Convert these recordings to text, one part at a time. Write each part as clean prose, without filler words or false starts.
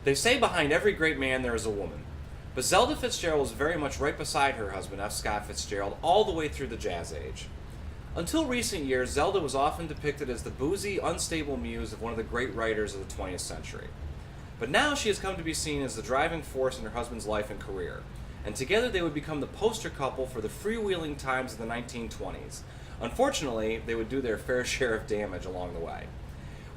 They say behind every great man there is a woman, but Zelda Fitzgerald was very much right beside her husband, F. Scott Fitzgerald, all the way through the Jazz Age. Until recent years, Zelda was often depicted as the boozy, unstable muse of one of the great writers of the 20th century. But now she has come to be seen as the driving force in her husband's life and career, and together they would become the poster couple for the freewheeling times of the 1920s. Unfortunately, they would do their fair share of damage along the way.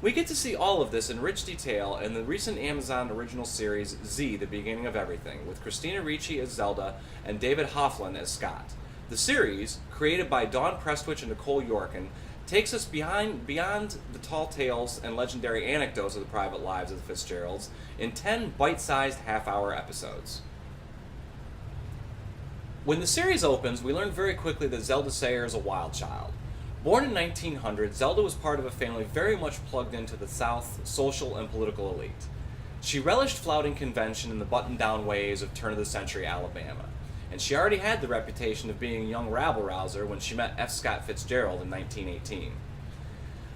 We get to see all of this in rich detail in the recent Amazon original series Z, The Beginning of Everything, with Christina Ricci as Zelda and David Hoffman as Scott. The series, created by Dawn Prestwich and Nicole Yorkin, takes us beyond the tall tales and legendary anecdotes of the private lives of the Fitzgeralds in 10 bite-sized half-hour episodes. When the series opens, we learn very quickly that Zelda Sayer is a wild child. Born in 1900, Zelda was part of a family very much plugged into the South social and political elite. She relished flouting convention in the button-down ways of turn-of-the-century Alabama, and she already had the reputation of being a young rabble-rouser when she met F. Scott Fitzgerald in 1918.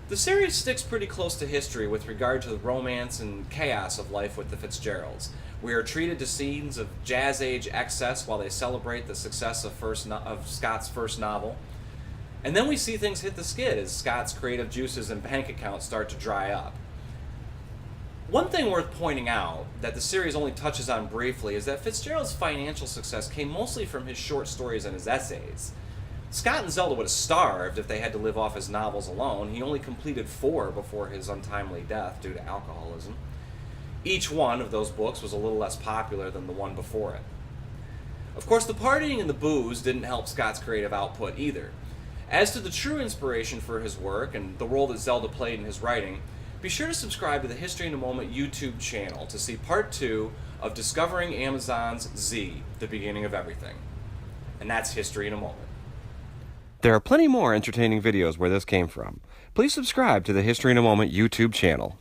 The series sticks pretty close to history with regard to the romance and chaos of life with the Fitzgeralds. We are treated to scenes of jazz-age excess while they celebrate the success of Scott's first novel. And then we see things hit the skid as Scott's creative juices and bank accounts start to dry up. One thing worth pointing out that the series only touches on briefly is that Fitzgerald's financial success came mostly from his short stories and his essays. Scott and Zelda would have starved if they had to live off his novels alone. He only completed 4 before his untimely death due to alcoholism. Each one of those books was a little less popular than the one before it. Of course, the partying and the booze didn't help Scott's creative output either. As to the true inspiration for his work and the role that Zelda played in his writing, be sure to subscribe to the History in a Moment YouTube channel to see part 2 of Discovering Amazon's Z, The Beginning of Everything. And that's History in a Moment. There are plenty more entertaining videos where this came from. Please subscribe to the History in a Moment YouTube channel.